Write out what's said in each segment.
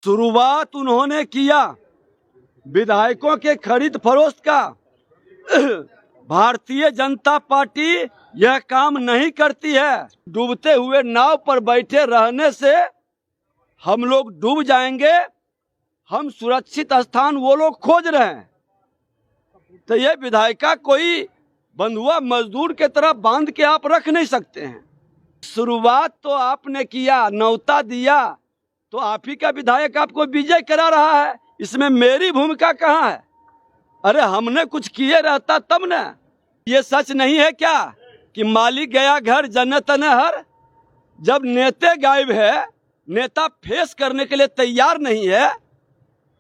शुरुआत उन्होंने किया विधायकों के खरीद फरोख्त का। भारतीय जनता पार्टी यह काम नहीं करती है। डूबते हुए नाव पर बैठे रहने से हम लोग डूब जाएंगे, हम सुरक्षित स्थान वो लोग खोज रहे हैं। तो ये विधायिका कोई बंधुआ मजदूर के तरह बांध के आप रख नहीं सकते हैं। शुरुआत तो आपने किया, न्योता दिया, तो आप ही का विधायक आपको विजय करा रहा है, इसमें मेरी भूमिका कहाँ है? अरे हमने कुछ किए रहता तब न। ये सच नहीं है क्या कि मालिक गया घर जन्नत नहर? जब नेता गायब है, नेता फेस करने के लिए तैयार नहीं है,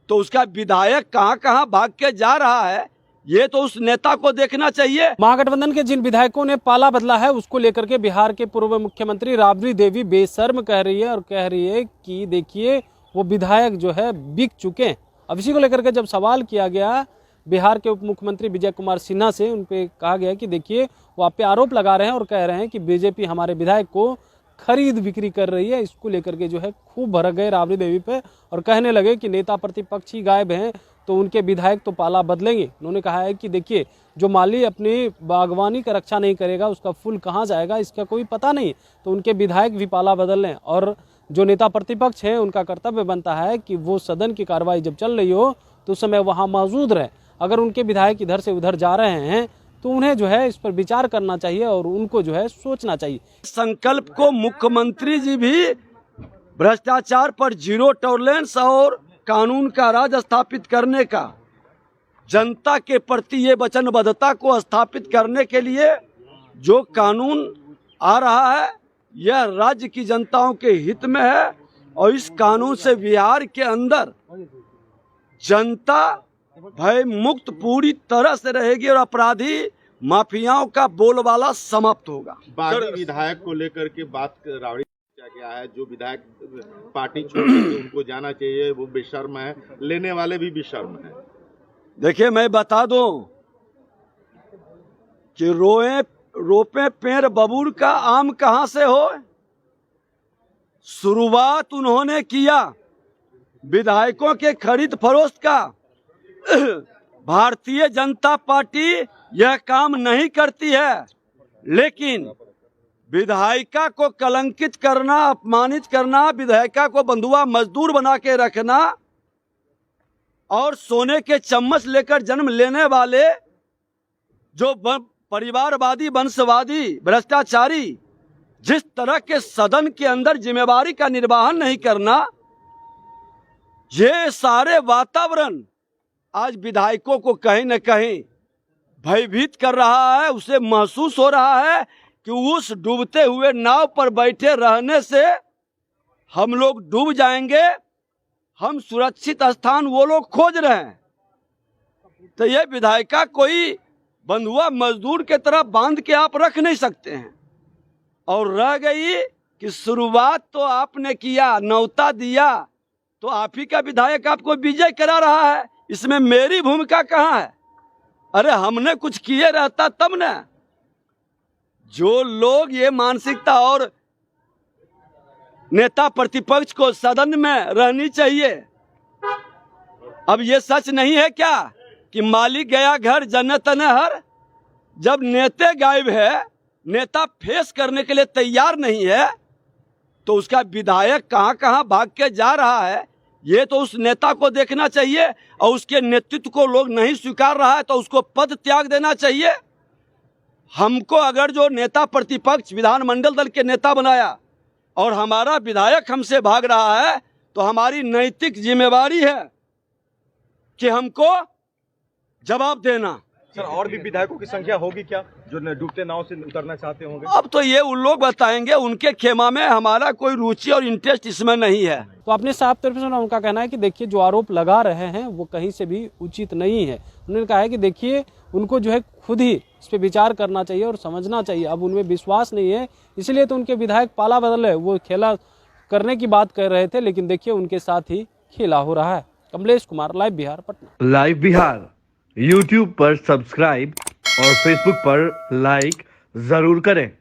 तो उसका विधायक कहाँ कहाँ भाग के जा रहा है, ये तो उस नेता को देखना चाहिए। महागठबंधन के जिन विधायकों ने पाला बदला है उसको लेकर के बिहार के पूर्व मुख्यमंत्री राबड़ी देवी बेशर्म कह रही है और कह रही है कि देखिए वो विधायक जो है बिक चुके हैं। अब इसी को लेकर के जब सवाल किया गया बिहार के उप मुख्यमंत्री विजय कुमार सिन्हा से, उन पे कहा गया कि देखिए वो आप पे आरोप लगा रहे हैं और कह रहे हैं कि बीजेपी हमारे विधायक को खरीद बिक्री कर रही है। इसको लेकर के जो है खूब भड़क गए राबड़ी देवी पे और कहने लगे कि नेता प्रतिपक्ष ही गायब हैं तो उनके विधायक तो पाला बदलेंगे। उन्होंने कहा है कि देखिए जो माली अपनी बागवानी का रक्षा नहीं करेगा उसका फूल कहाँ जाएगा इसका कोई पता नहीं, तो उनके विधायक भी पाला बदल लें। और जो नेता प्रतिपक्ष है उनका कर्तव्य बनता है कि वो सदन की कार्रवाई जब चल रही हो तो उस समय वहाँ मौजूद रहे। अगर उनके विधायक इधर से उधर जा रहे हैं तो उन्हें जो है इस पर विचार करना चाहिए और उनको जो है सोचना चाहिए। संकल्प को मुख्यमंत्री जी भी भ्रष्टाचार पर जीरो टॉलरेंस और कानून का राज स्थापित करने का, जनता के प्रति ये वचनबद्धता को स्थापित करने के लिए जो कानून आ रहा है यह राज्य की जनताओं के हित में है। और इस कानून से बिहार के अंदर जनता भय मुक्त पूरी तरह से रहेगी और अपराधी माफियाओं का बोलबाला समाप्त होगा। बागी विधायक को लेकर के बात रावड़ी गया है, जो विधायक पार्टी छोड़ के उनको जाना चाहिए वो बेशर्म है, लेने वाले भी बेशर्म है। देखिए मैं बता दूं कि रोपे पेड़ बबूल का आम कहां से हो। शुरुआत उन्होंने किया विधायकों के खरीद फरोख्त का। भारतीय जनता पार्टी यह काम नहीं करती है, लेकिन विधायिका को कलंकित करना, अपमानित करना, विधायिका को बंधुआ मजदूर बना के रखना और सोने के चम्मच लेकर जन्म लेने वाले जो परिवारवादी, वंशवादी, भ्रष्टाचारी जिस तरह के सदन के अंदर जिम्मेवारी का निर्वहन नहीं करना, ये सारे वातावरण आज विधायकों को कहीं न कहीं भयभीत कर रहा है। उसे महसूस हो रहा है कि उस डूबते हुए नाव पर बैठे रहने से हम लोग डूब जाएंगे, हम सुरक्षित स्थान वो लोग खोज रहे हैं। तो ये विधायिका कोई बंधुआ मजदूर के तरह बांध के आप रख नहीं सकते हैं। और रह गई कि शुरुआत तो आपने किया, न्योता दिया, तो आप ही का विधायक आपको विजय करा रहा है, इसमें मेरी भूमिका कहाँ है? अरे हमने कुछ किए रहता तब न। जो लोग ये मानसिकता और नेता प्रतिपक्ष को सदन में रहनी चाहिए। अब ये सच नहीं है क्या कि मालिक गया घर जन्नत नहर? जब नेता गायब है, नेता फेस करने के लिए तैयार नहीं है, तो उसका विधायक कहाँ कहाँ भाग के जा रहा है, ये तो उस नेता को देखना चाहिए। और उसके नेतृत्व को लोग नहीं स्वीकार रहा है तो उसको पद त्याग देना चाहिए। हमको अगर जो नेता प्रतिपक्ष विधानमंडल दल के नेता बनाया और हमारा विधायक हमसे भाग रहा है, तो हमारी नैतिक जिम्मेवारी है कि हमको जवाब देना। सर और भी विधायकों की संख्या होगी क्या जो डूबते नाव से उतरना चाहते होंगे? अब तो ये उन लोग बताएंगे, उनके खेमा में हमारा कोई रुचि और इंटरेस्ट इसमें नहीं है। तो अपने साफ तौर पर उनका कहना है कि देखिए जो आरोप लगा रहे हैं वो कहीं से भी उचित नहीं है। उन्होंने कहा है कि देखिए उनको जो है खुद ही इस पर विचार करना चाहिए और समझना चाहिए। अब उनमें विश्वास नहीं है, इसलिए तो उनके विधायक पाला बदल है। वो खेला करने की बात कर रहे थे, लेकिन देखिए उनके साथ ही खेला हो रहा है। Kamlesh Kumar, live Bihar, Patna. Live Bihar YouTube पर सब्सक्राइब और Facebook पर लाइक जरूर करें।